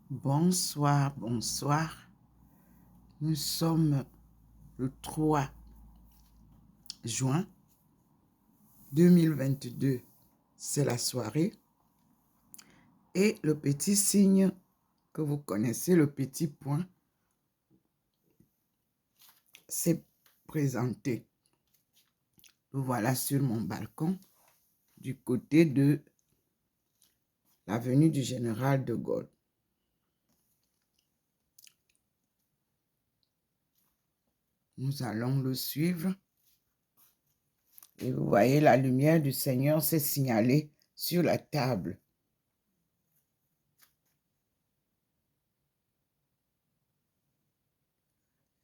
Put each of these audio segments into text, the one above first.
Bonsoir, bonsoir. Nous sommes le 3 juin 2022. C'est la soirée. Et le petit signe que vous connaissez, le petit point, s'est présenté. Le voilà sur mon balcon du côté de l'avenue du Général de Gaulle. Nous allons le suivre. Et vous voyez, la lumière du Seigneur s'est signalée sur la table.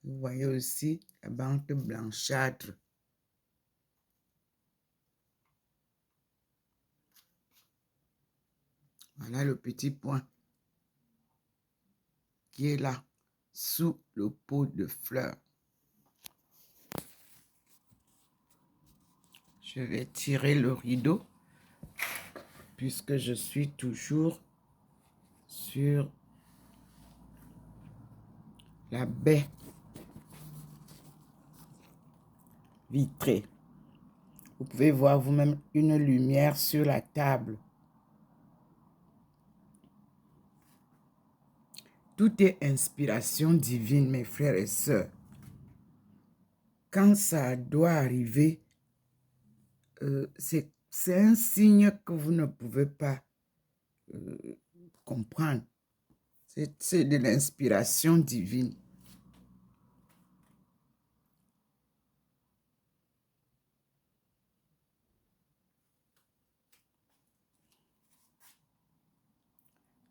Vous voyez aussi la banque blanchâtre. Voilà le petit point qui est là, sous le pot de fleurs. Je vais tirer le rideau puisque je suis toujours sur la baie vitrée. Vous pouvez voir vous-même une lumière sur la table. Tout est inspiration divine, mes frères et sœurs. Quand ça doit arriver, c'est un signe que vous ne pouvez pas comprendre. C'est de l'inspiration divine.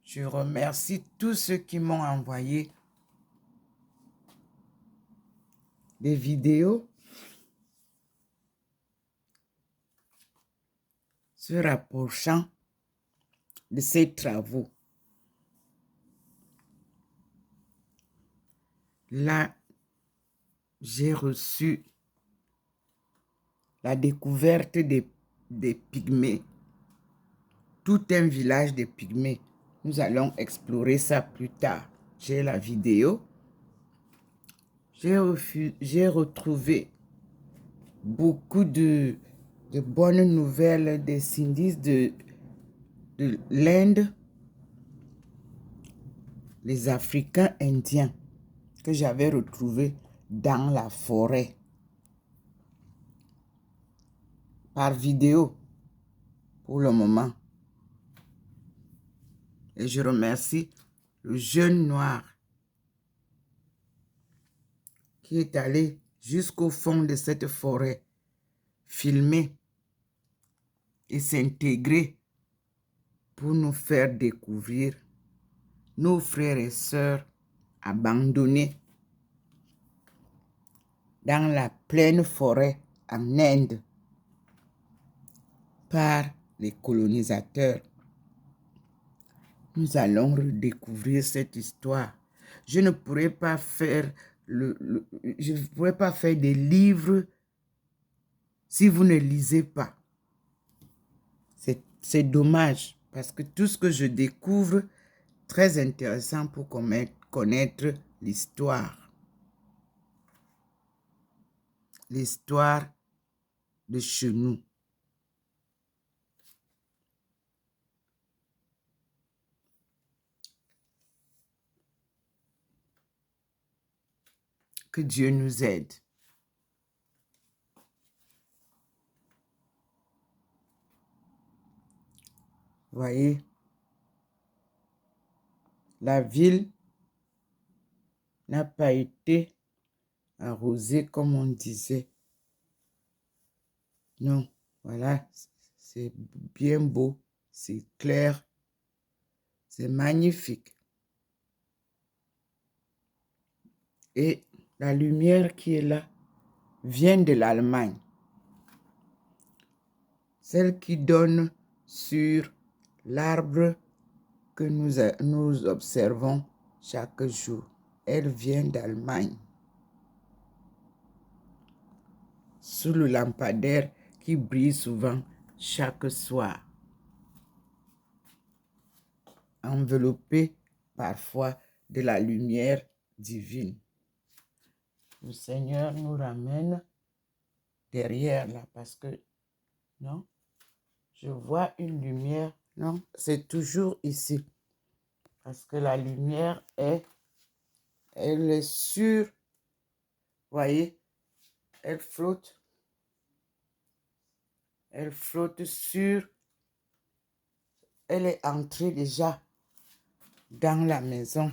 Je remercie tous ceux qui m'ont envoyé des vidéos se rapprochant de ces travaux. Là, j'ai reçu la découverte des pygmées. Tout un village de pygmées. Nous allons explorer ça plus tard. J'ai la vidéo. J'ai retrouvé beaucoup de bonnes nouvelles des indices de l'Inde, les Africains indiens que j'avais retrouvés dans la forêt par vidéo pour le moment. Et je remercie le jeune noir qui est allé jusqu'au fond de cette forêt, filmer et s'intégrer pour nous faire découvrir nos frères et sœurs abandonnés dans la pleine forêt en Inde par les colonisateurs. Nous allons redécouvrir cette histoire. Je ne pourrais pas faire je ne pourrais pas faire des livres si vous ne lisez pas. C'est dommage parce que tout ce que je découvre, très intéressant pour connaître l'histoire. L'histoire de chez nous. Que Dieu nous aide. Voyez, la ville n'a pas été arrosée comme on disait. Non, voilà, c'est bien beau, c'est clair, c'est magnifique. Et la lumière qui est là vient de l'Allemagne. Celle qui donne sur l'arbre que nous observons chaque jour. Elle vient d'Allemagne. Sous le lampadaire qui brille souvent chaque soir. Enveloppé parfois de la lumière divine. Le Seigneur nous ramène derrière là parce que, non, je vois une lumière, non, c'est toujours ici. Parce que la lumière elle est sur, voyez, elle flotte sur, elle est entrée déjà dans la maison.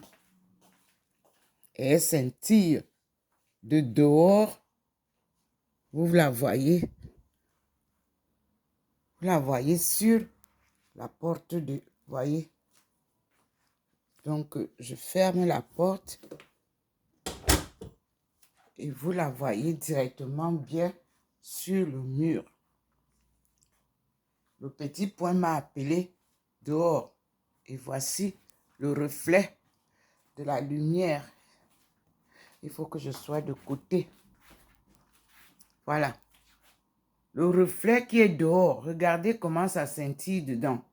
Et elle scintille de dehors. Vous la voyez. Vous la voyez sur la porte de... Voyez. Donc, je ferme la porte. Et vous la voyez directement bien sur le mur. Le petit point m'a appelé dehors. Et voici le reflet de la lumière. Il faut que je sois de côté. Voilà. Le reflet qui est dehors. Regardez comment ça scintille dedans.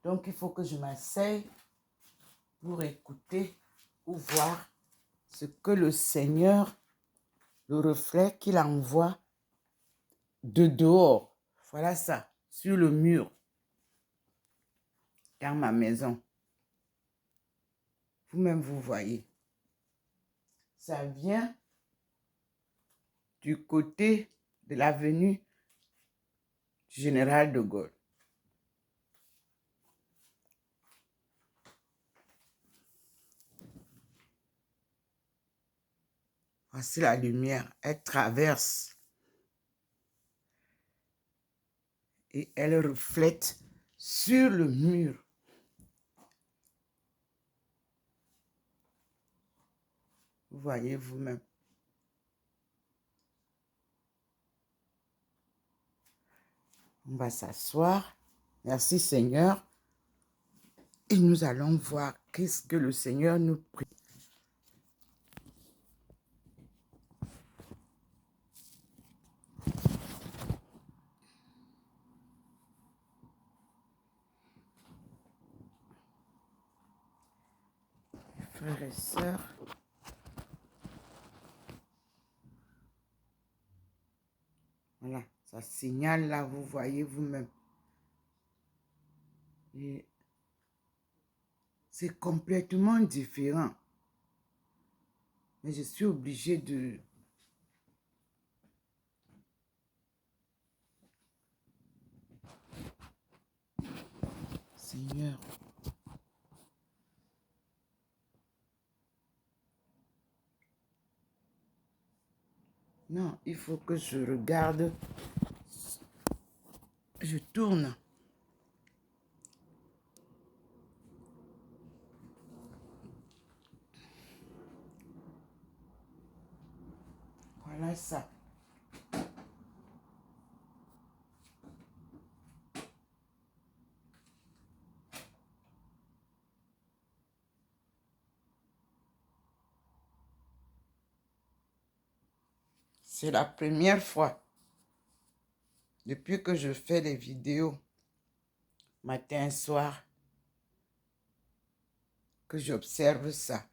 Donc, il faut que je m'asseye pour écouter ou voir ce que le Seigneur, le reflet qu'il envoie de dehors. Voilà ça, sur le mur, dans ma maison. Vous-même, vous voyez. Ça vient du côté de l'avenue Général de Gaulle. Voici la lumière. Elle traverse. Et elle reflète sur le mur. Vous voyez vous-même. On va s'asseoir. Merci Seigneur. Et nous allons voir qu'est-ce que le Seigneur nous prie. Frères et sœurs, voilà, ça signale là, vous voyez vous-même. Et c'est complètement différent. Mais je suis obligée de... Seigneur. Non, il faut que je regarde. Je tourne. Voilà ça. C'est la première fois depuis que je fais des vidéos matin, soir, que j'observe ça.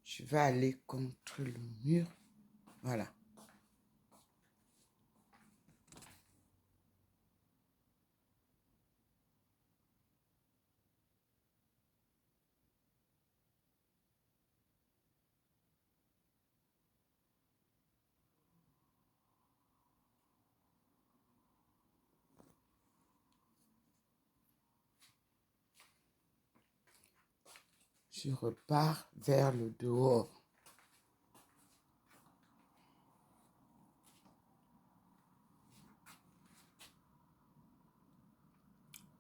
Je vais aller contre le mur. Voilà. Je repars vers le dehors.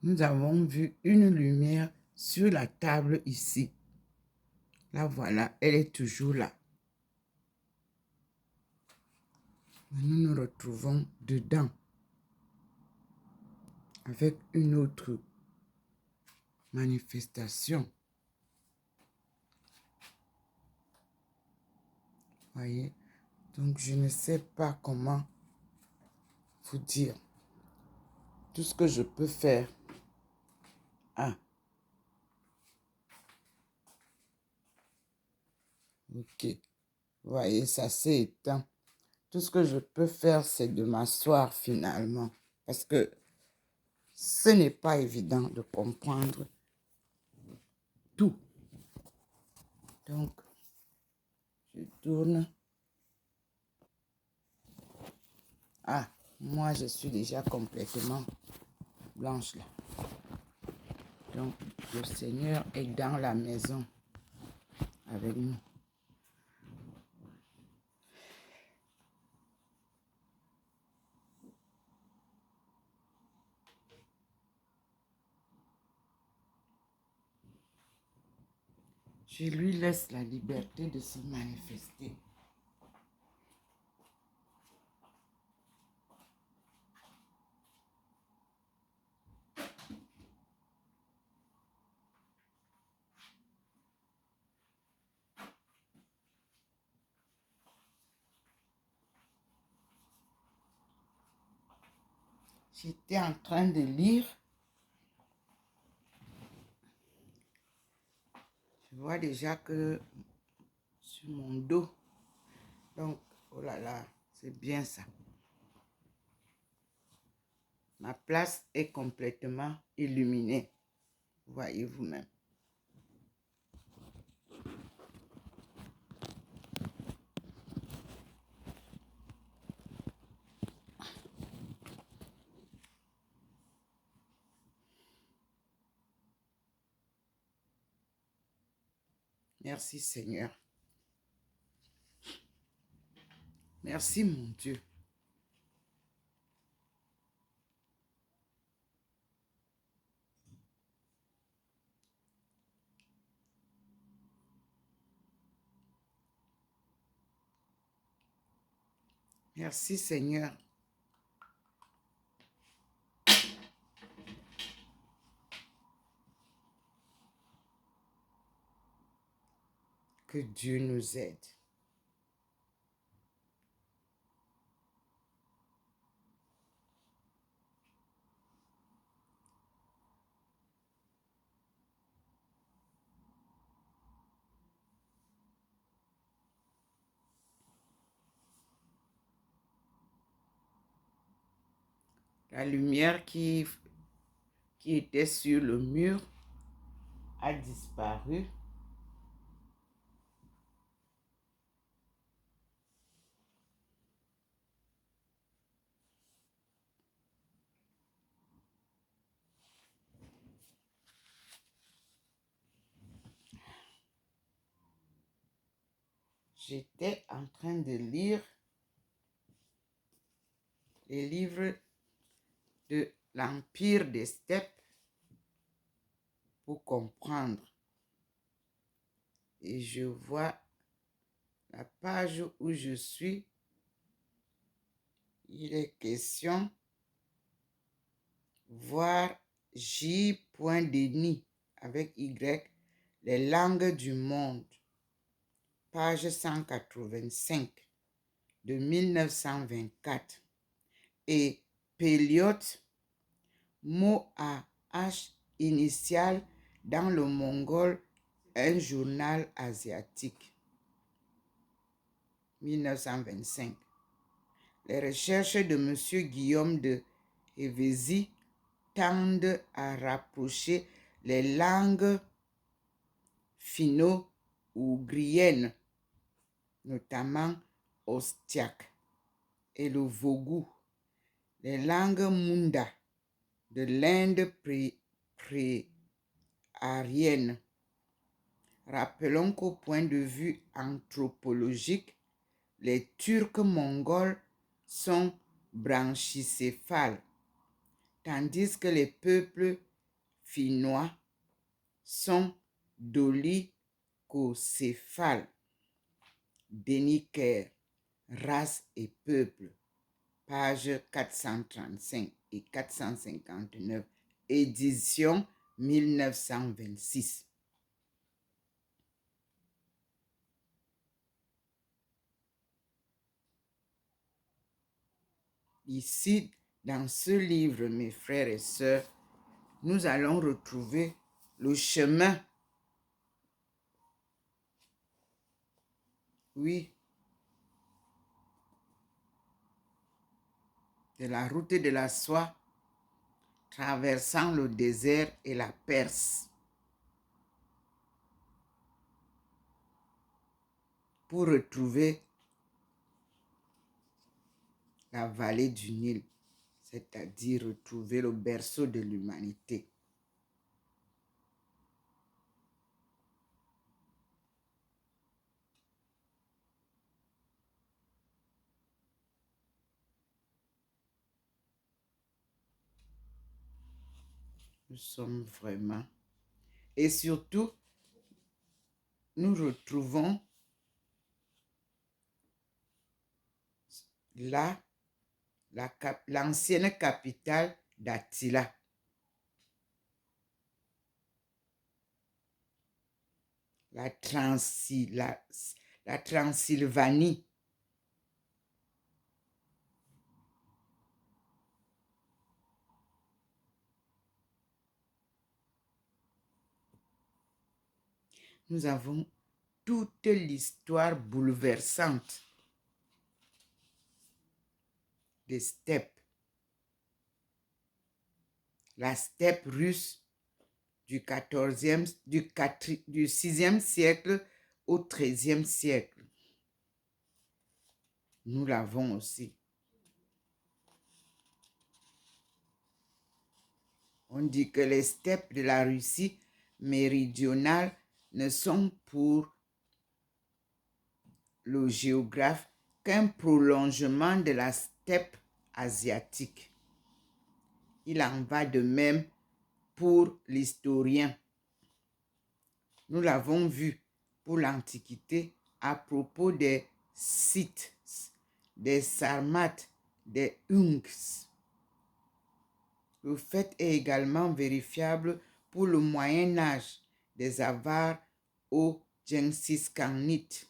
Nous avons vu une lumière sur la table ici. Là, voilà, elle est toujours là. Nous nous retrouvons dedans avec une autre manifestation. Voyez? Donc, je ne sais pas comment vous dire. Tout ce que je peux faire. Ah. Ok. Vous voyez, ça s'est éteint. Tout ce que je peux faire, c'est de m'asseoir finalement. Parce que ce n'est pas évident de comprendre tout. Donc, je tourne. Ah, moi, je suis déjà complètement blanche là. Donc, le Seigneur est dans la maison avec nous. Je lui laisse la liberté de se manifester. J'étais en train de lire. Je vois déjà que sur mon dos. Donc, oh là là, c'est bien ça. Ma place est complètement illuminée. Voyez vous-même. Merci Seigneur. Merci mon Dieu. Merci Seigneur. Que Dieu nous aide. La lumière qui était sur le mur a disparu. J'étais en train de lire les livres de l'Empire des Steppes pour comprendre. Et je vois la page où je suis. Il est question voir J.Denis avec Y, les langues du monde. Page 185 de 1924. Et Péliot, mot à H initial dans le mongol, un journal asiatique. 1925. Les recherches de M. Guillaume de Hévézy tendent à rapprocher les langues finno-ougriennes, notamment ostiak et le vogout, les langues munda de l'Inde pré-aryenne. Rappelons qu'au point de vue anthropologique, les Turcs mongols sont branchicéphales, tandis que les peuples finnois sont dolicocéphales. Deniker, race et peuple, page 435 et 459, édition 1926. Ici, dans ce livre, mes frères et sœurs, nous allons retrouver le chemin Oui, de la route de la soie, traversant le désert et la Perse, pour retrouver la vallée du Nil, c'est-à-dire retrouver le berceau de l'humanité. Nous sommes vraiment... Et surtout, nous retrouvons là l'ancienne capitale d'Attila, la Transylvanie. Nous avons toute l'histoire bouleversante des steppes. La steppe russe du 6e siècle au 13e siècle. Nous l'avons aussi. On dit que les steppes de la Russie méridionale ne sont pour le géographe qu'un prolongement de la steppe asiatique. Il en va de même pour l'historien. Nous l'avons vu pour l'Antiquité à propos des Scythes, des Sarmates, des Hunks. Le fait est également vérifiable pour le Moyen Âge, des Avars aux Gengis-Khanite.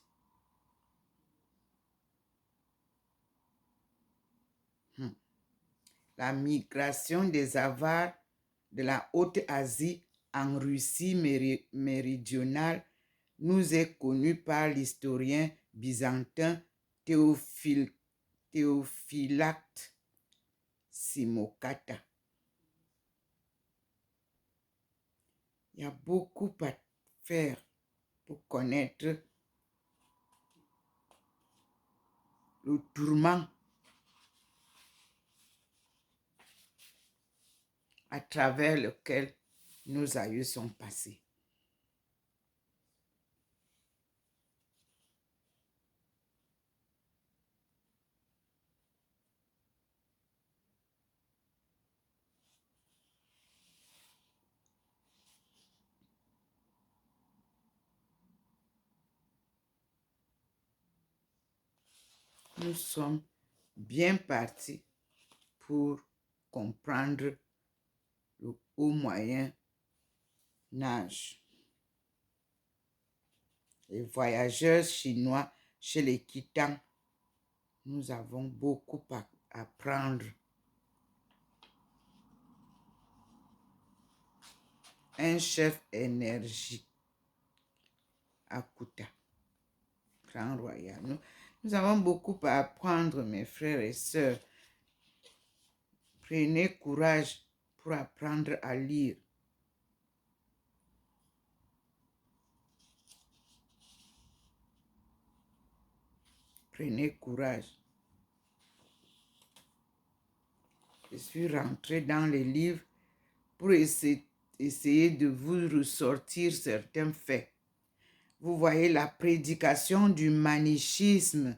La migration des Avars de la Haute-Asie en Russie méridionale nous est connue par l'historien byzantin Théophylacte Simokata. Il y a beaucoup à faire pour connaître le tourment à travers lequel nos aïeux sont passés. Nous sommes bien partis pour comprendre le haut moyen âge. Les voyageurs chinois chez les Khitans, nous avons beaucoup à apprendre. Un chef énergique à Kuta, Grand Royal. Nous avons beaucoup à apprendre, mes frères et sœurs. Prenez courage pour apprendre à lire. Prenez courage. Je suis rentrée dans les livres pour essayer de vous ressortir certains faits. Vous voyez la prédication du manichisme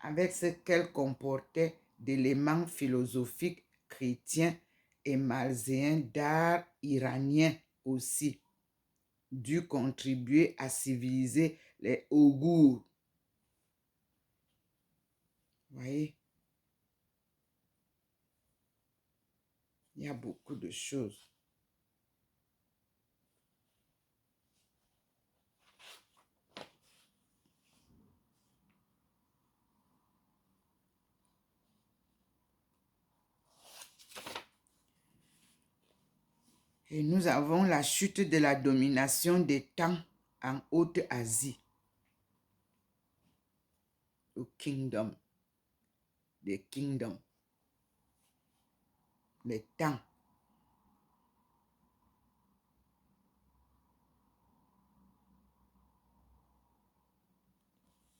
avec ce qu'elle comportait d'éléments philosophiques chrétiens et malzéens d'art iranien aussi, dû contribuer à civiliser les Ouïghours. Vous voyez, il y a beaucoup de choses. Et nous avons la chute de la domination des Tang en Haute-Asie. le kingdom, les kingdoms, les temps.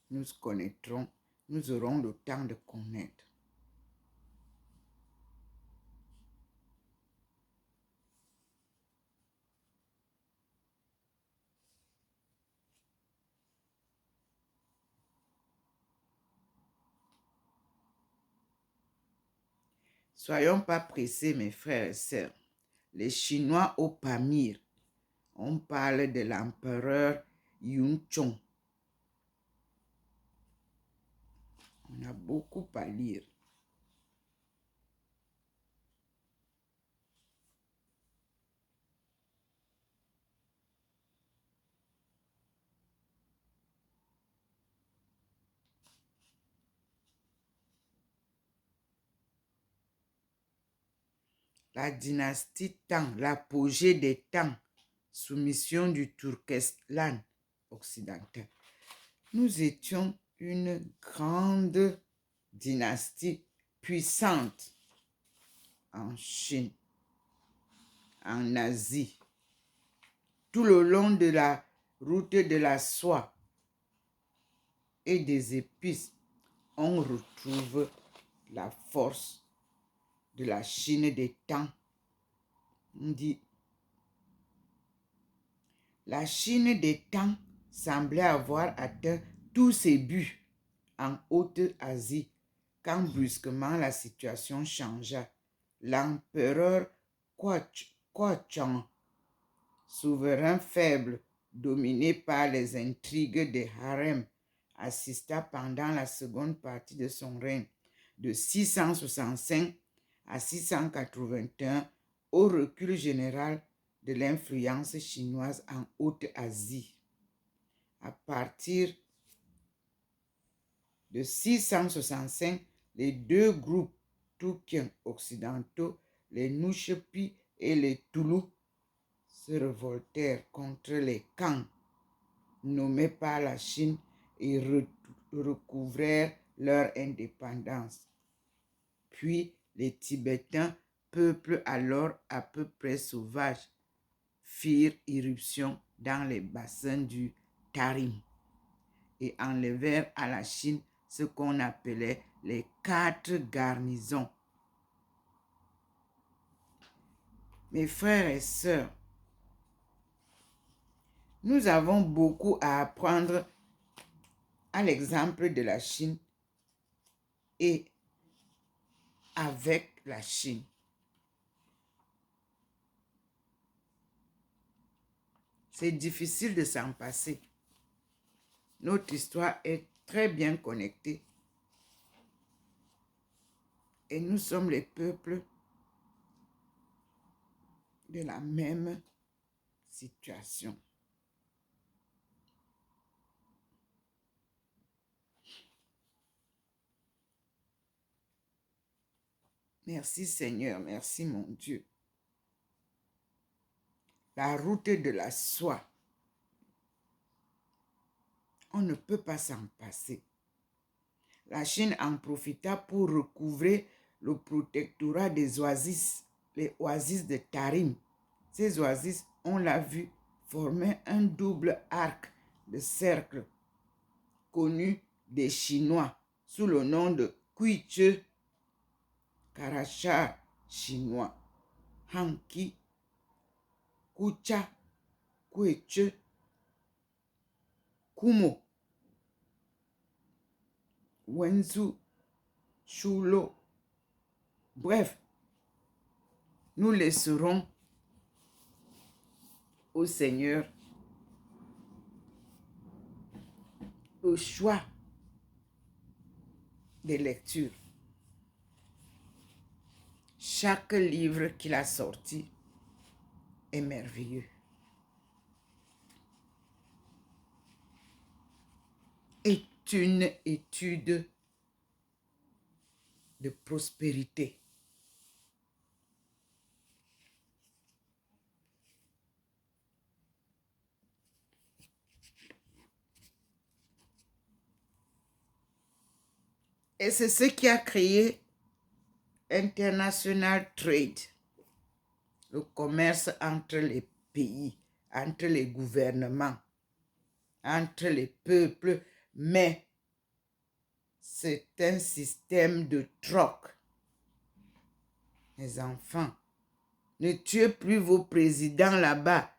Nous connaîtrons, nous aurons le temps de connaître. Soyons pas pressés, mes frères et sœurs. Les Chinois au Pamir, on parle de l'empereur Yun Chong. On a beaucoup à lire. La dynastie Tang, l'apogée des Tang, soumission du Turkestan occidental. Nous étions une grande dynastie puissante en Chine, en Asie, tout le long de la route de la soie et des épices. On retrouve la force de la Chine des temps. On dit, la Chine des temps semblait avoir atteint tous ses buts en Haute-Asie quand brusquement la situation changea. L'empereur Quachang, souverain faible, dominé par les intrigues des harems, assista pendant la seconde partie de son règne, de 665 à 681, au recul général de l'influence chinoise en Haute-Asie. À partir de 665, les deux groupes Toukiens occidentaux, les Nushepi et les Toulou, se révoltèrent contre les Kang, nommés par la Chine, et recouvrèrent leur indépendance. Puis les Tibétains, peuple alors à peu près sauvage, firent irruption dans les bassins du Tarim et enlevèrent à la Chine ce qu'on appelait les 4 garnisons. Mes frères et sœurs, nous avons beaucoup à apprendre à l'exemple de la Chine et avec la Chine. C'est difficile de s'en passer. Notre histoire est très bien connectée. Et nous sommes les peuples de la même situation. Merci Seigneur, merci mon Dieu. La route de la soie, on ne peut pas s'en passer. La Chine en profita pour recouvrer le protectorat des oasis, les oasis de Tarim. Ces oasis, on l'a vu, formaient un double arc de cercle connu des Chinois sous le nom de Kuiche, Karachar chinois, Hanki, Kucha, Kueche, Kumo, Wenzu, Chulo. Bref, nous laisserons au Seigneur le choix des lectures. Chaque livre qu'il a sorti est merveilleux. Est une étude de prospérité. Et c'est ce qui a créé International Trade, le commerce entre les pays, entre les gouvernements, entre les peuples, mais c'est un système de troc. Mes enfants, ne tuez plus vos présidents là-bas.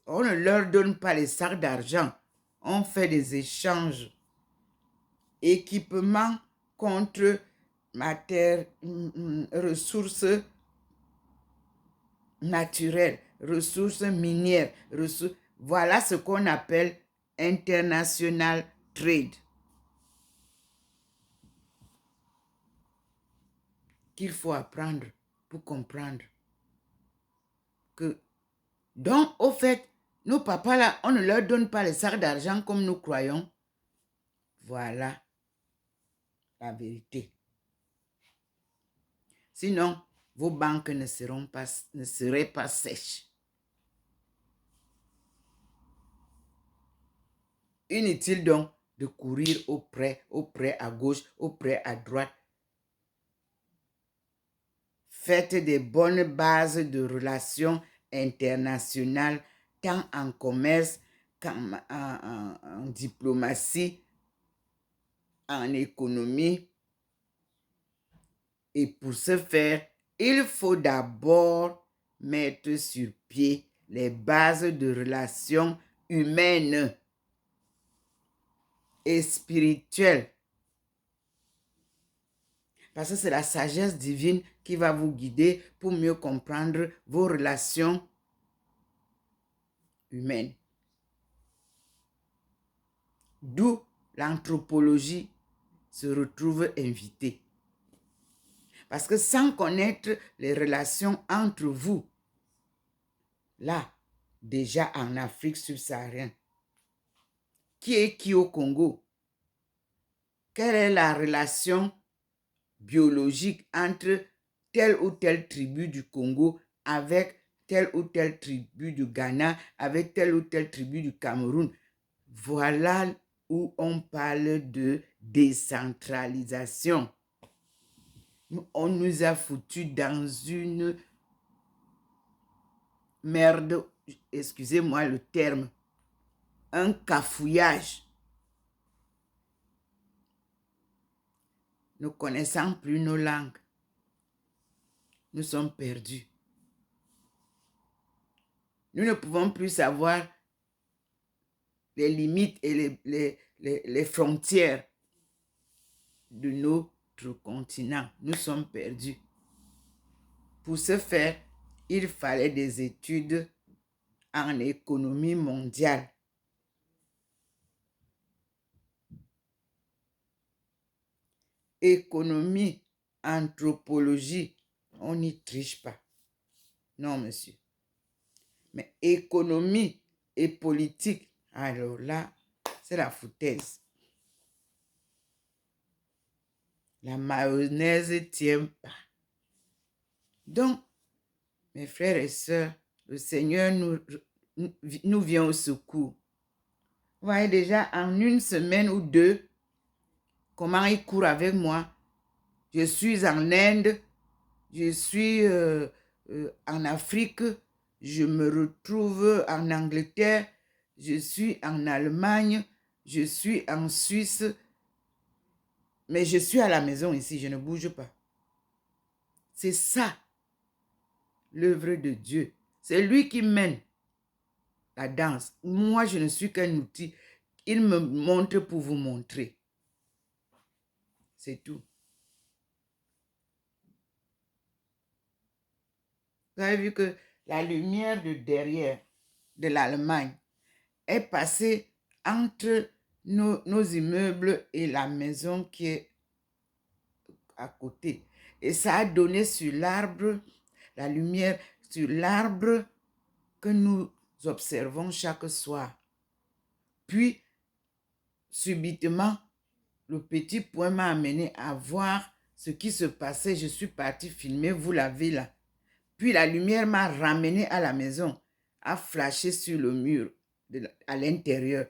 On ne leur donne pas les sacs d'argent. On fait des échanges. Équipement contre matière, ressources naturelles, ressources minières. Voilà ce qu'on appelle international trade. Qu'il faut apprendre pour comprendre que, donc, au fait, nos papas là, on ne leur donne pas les sacs d'argent comme nous croyons. Voilà la vérité. Sinon, vos banques ne seraient pas sèches. Inutile donc de courir au prêt à gauche, au prêt à droite. Faites des bonnes bases de relations internationales, tant en commerce qu'en diplomatie, en économie. Et pour ce faire, il faut d'abord mettre sur pied les bases de relations humaines et spirituelles. Parce que c'est la sagesse divine qui va vous guider pour mieux comprendre vos relations humaines. D'où l'anthropologie se retrouve invitée. Parce que sans connaître les relations entre vous, là, déjà en Afrique subsaharienne, qui est qui au Congo? Quelle est la relation biologique entre telle ou telle tribu du Congo avec telle ou telle tribu du Ghana, avec telle ou telle tribu du Cameroun? Voilà où on parle de décentralisation. On nous a foutus dans une merde, excusez-moi le terme, un cafouillage. Ne connaissant plus nos langues, nous sommes perdus. Nous ne pouvons plus savoir les limites et les frontières de notre continent. Nous sommes perdus. Pour ce faire, il fallait des études en économie mondiale. Économie, anthropologie, on n'y triche pas. Non, monsieur. Mais économie et politique, alors là, c'est la foutaise. La mayonnaise ne tient pas. Donc, mes frères et sœurs, le Seigneur nous vient au secours. Vous voyez déjà en une semaine ou deux, comment il court avec moi. Je suis en Inde, je suis en Afrique, je me retrouve en Angleterre, je suis en Allemagne, je suis en Suisse, mais je suis à la maison ici, je ne bouge pas. C'est ça, l'œuvre de Dieu. C'est lui qui mène la danse. Moi, je ne suis qu'un outil. Il me montre pour vous montrer. C'est tout. Vous avez vu que la lumière de derrière de l'Allemagne est passée entre nos immeubles et la maison qui est à côté. Et ça a donné sur l'arbre, la lumière sur l'arbre que nous observons chaque soir. Puis, subitement, le petit point m'a amené à voir ce qui se passait. Je suis partie filmer, vous l'avez là. Puis la lumière m'a ramené à la maison, a flashé sur le mur à l'intérieur.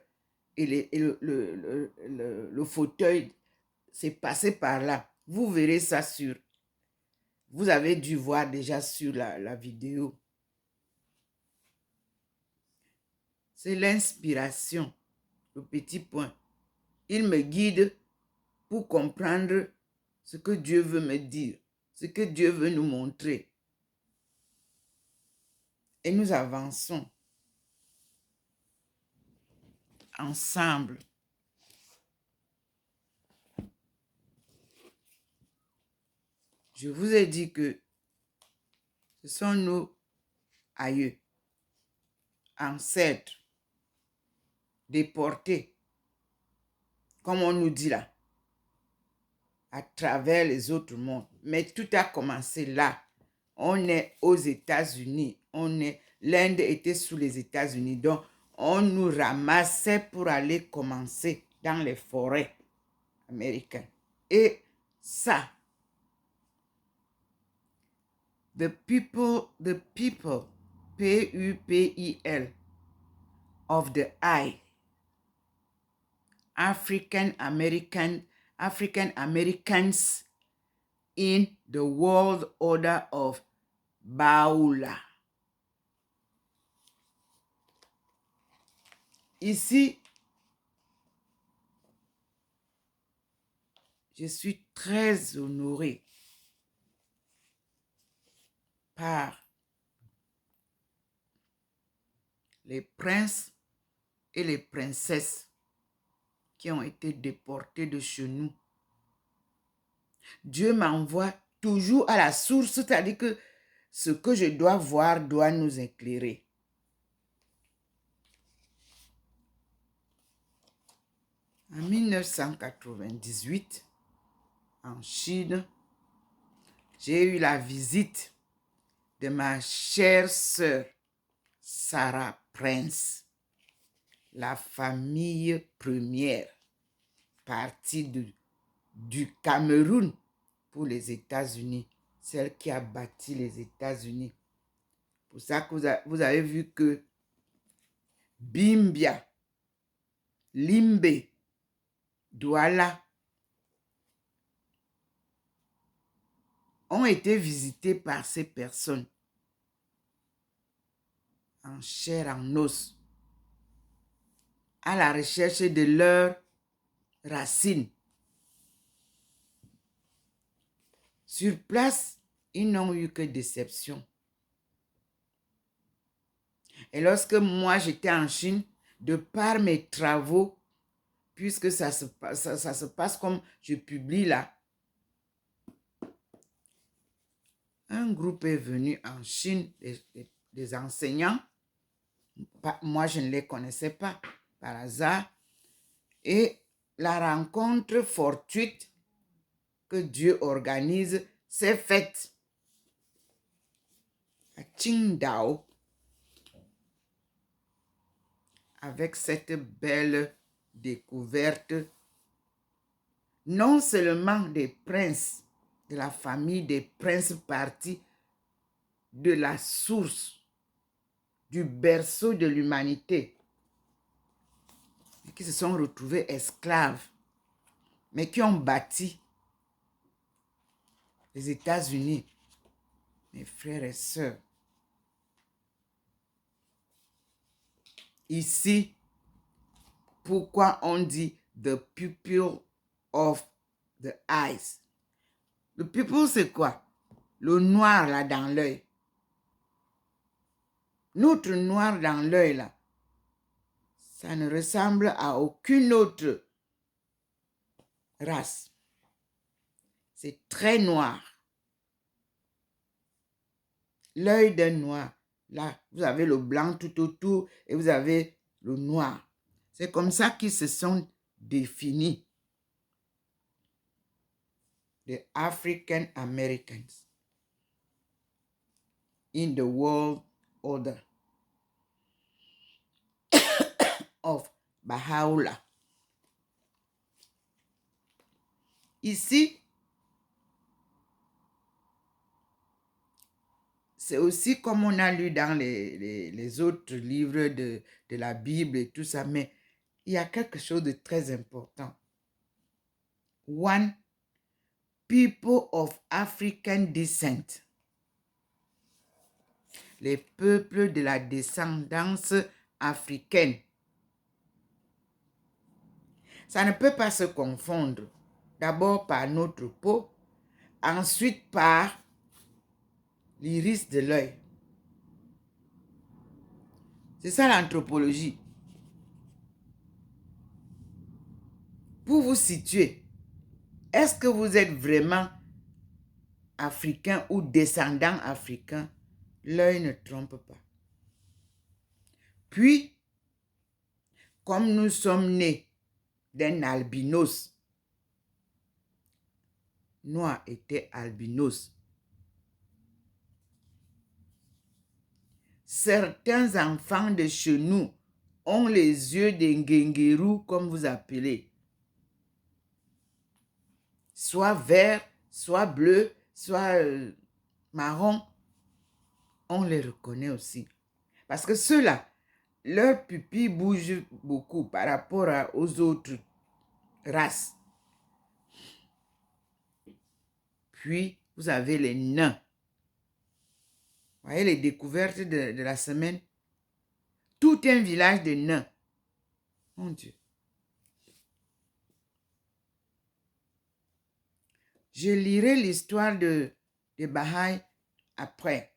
Et le fauteuil c'est passé par là. Vous verrez ça sur... Vous avez dû voir déjà sur la vidéo. C'est l'inspiration, le petit point. Il me guide pour comprendre ce que Dieu veut me dire, ce que Dieu veut nous montrer. Et nous avançons ensemble. Je vous ai dit que ce sont nos aïeux, ancêtres, déportés, comme on nous dit là, à travers les autres mondes. Mais tout a commencé là. On est aux États-Unis. L'Inde était sous les États-Unis. Donc, on nous ramassait pour aller commencer dans les forêts américaines. Et ça, the people, P-U-P-I-L, of the eye, African Americans in the world order of Baoula. Ici, je suis très honorée par les princes et les princesses qui ont été déportés de chez nous. Dieu m'envoie toujours à la source, c'est-à-dire que ce que je dois voir doit nous éclairer. En 1998, en Chine, j'ai eu la visite de ma chère sœur Sarah Prince, la famille première partie du Cameroun pour les États-Unis, celle qui a bâti les États-Unis. Pour ça que vous avez vu que Bimbia, Limbe, Douala ont été visités par ces personnes en chair, en os, à la recherche de leurs racines. Sur place, ils n'ont eu que déception. Et lorsque moi, j'étais en Chine, de par mes travaux, puisque ça se passe comme je publie là, un groupe est venu en Chine, des enseignants. Moi, je ne les connaissais pas par hasard. Et la rencontre fortuite que Dieu organise s'est faite à Qingdao avec cette belle découverte, non seulement des princes, de la famille des princes partis de la source, du berceau de l'humanité, qui se sont retrouvés esclaves, mais qui ont bâti les États-Unis, mes frères et sœurs. Ici, pourquoi on dit the pupil of the eyes? Le pupil, c'est quoi? Le noir là dans l'œil. Notre noir dans l'œil là, ça ne ressemble à aucune autre race. C'est très noir. L'œil d'un noir. Là, vous avez le blanc tout autour et vous avez le noir. C'est comme ça qu'ils se sont définis. The African Americans in the world order of Baha'u'llah. Ici, c'est aussi comme on a lu dans les autres livres de la Bible et tout ça, mais il y a quelque chose de très important. One, people of African descent. Les peuples de la descendance africaine. Ça ne peut pas se confondre. D'abord par notre peau, ensuite par l'iris de l'œil. C'est ça l'anthropologie. Pour vous situer, est-ce que vous êtes vraiment africain ou descendant africain? L'œil ne trompe pas. Puis, comme nous sommes nés d'un albinos, Noah était albinos. Certains enfants de chez nous ont les yeux des Ngengeru, comme vous appelez. Soit vert, soit bleu, soit marron. On les reconnaît aussi. Parce que ceux-là, leur pupille bouge beaucoup par rapport aux autres races. Puis, vous avez les nains. Vous voyez les découvertes de la semaine? Tout un village de nains. Mon Dieu. Je lirai l'histoire de Baha'i après,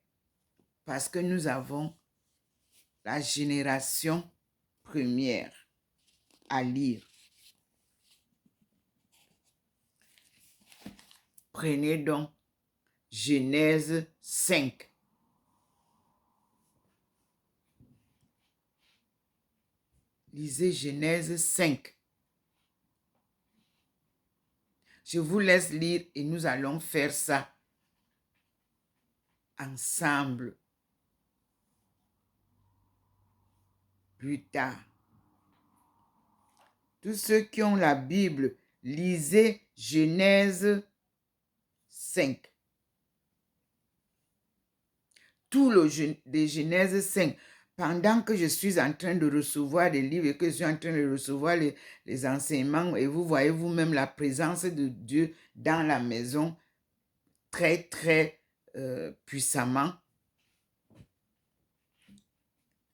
parce que nous avons la génération première à lire. Prenez donc Genèse 5. Lisez Genèse 5. Je vous laisse lire et nous allons faire ça ensemble plus tard. Tous ceux qui ont la Bible, lisez Genèse 5. Tout le de Genèse 5. Pendant que je suis en train de recevoir des livres et que je suis en train de recevoir les enseignements, et vous voyez vous-même la présence de Dieu dans la maison très, très puissamment,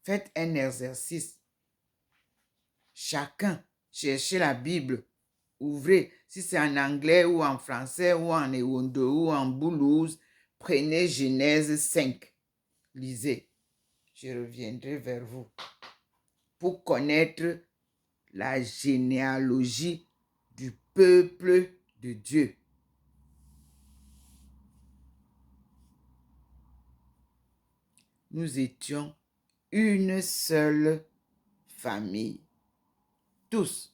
faites un exercice. Chacun, cherchez la Bible, ouvrez, si c'est en anglais ou en français ou en Ewondo ou en Boulouse, prenez Genèse 5, lisez. Je reviendrai vers vous pour connaître la généalogie du peuple de Dieu. Nous étions une seule famille, tous.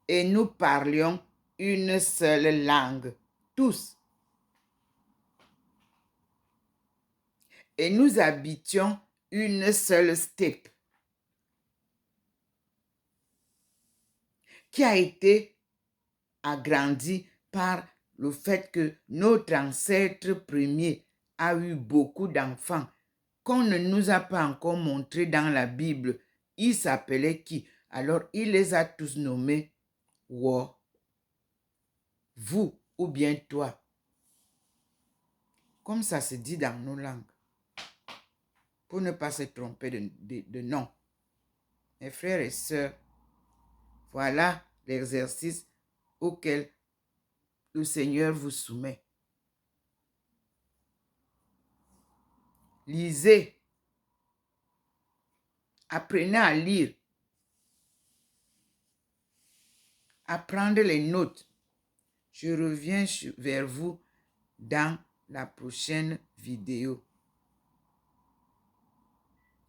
Et nous parlions une seule langue, tous. Et nous habitions une seule steppe qui a été agrandie par le fait que notre ancêtre premier a eu beaucoup d'enfants qu'on ne nous a pas encore montré dans la Bible. Il s'appelait qui? Alors, il les a tous nommés Wo, vous ou bien toi. Comme ça se dit dans nos langues. Pour ne pas se tromper de nom. Mes frères et sœurs, voilà l'exercice auquel le Seigneur vous soumet. Lisez. Apprenez à lire. À prendre les notes. Je reviens vers vous dans la prochaine vidéo.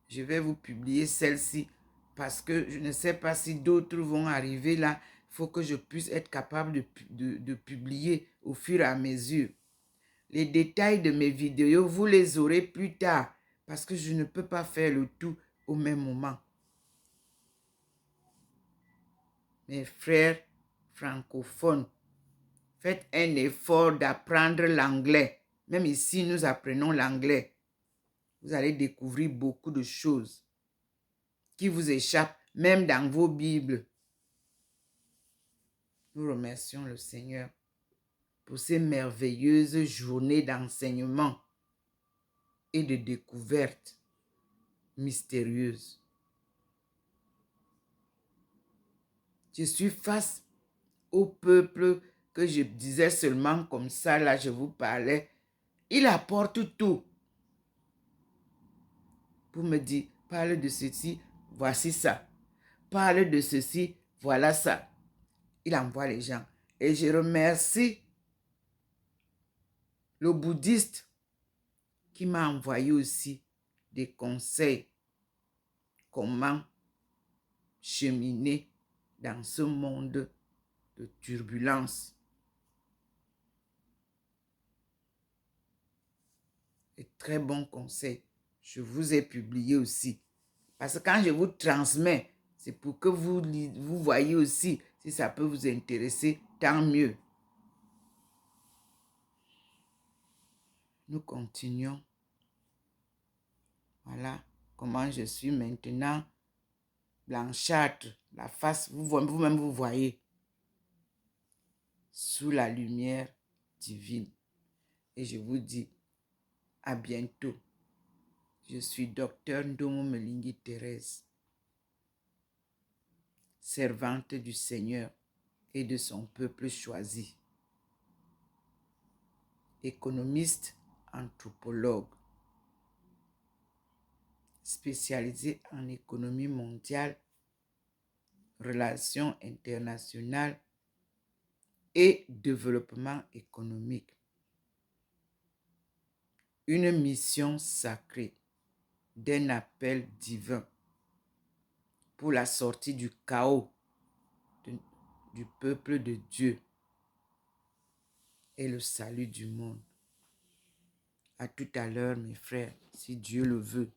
Je vais vous publier celle-ci parce que je ne sais pas si d'autres vont arriver là. Il faut que je puisse être capable de publier au fur et à mesure. Les détails de mes vidéos, vous les aurez plus tard parce que je ne peux pas faire le tout au même moment. Mes frères francophones, faites un effort d'apprendre l'anglais. Même ici, nous apprenons l'anglais. Vous allez découvrir beaucoup de choses qui vous échappent, même dans vos Bibles. Nous remercions le Seigneur pour ces merveilleuses journées d'enseignement et de découverte mystérieuse. Je suis face au peuple que je disais seulement comme ça, là je vous parlais. Il apporte tout pour me dire, parle de ceci, voici ça. Parle de ceci, voilà ça. Il envoie les gens. Et je remercie le bouddhiste qui m'a envoyé aussi des conseils. Comment cheminer dans ce monde de turbulence. Et très bons conseils. Je vous ai publié aussi. Parce que quand je vous transmets, c'est pour que vous voyez aussi si ça peut vous intéresser, tant mieux. Nous continuons. Voilà comment je suis maintenant blanchâtre, la face, vous-même vous voyez, sous la lumière divine. Et je vous dis à bientôt. Je suis docteur Ndomo Melingi Thérèse, servante du Seigneur et de son peuple choisi, économiste, anthropologue, spécialisée en économie mondiale, relations internationales et développement économique. Une mission sacrée d'un appel divin pour la sortie du chaos du peuple de Dieu et le salut du monde. À tout à l'heure, mes frères, si Dieu le veut.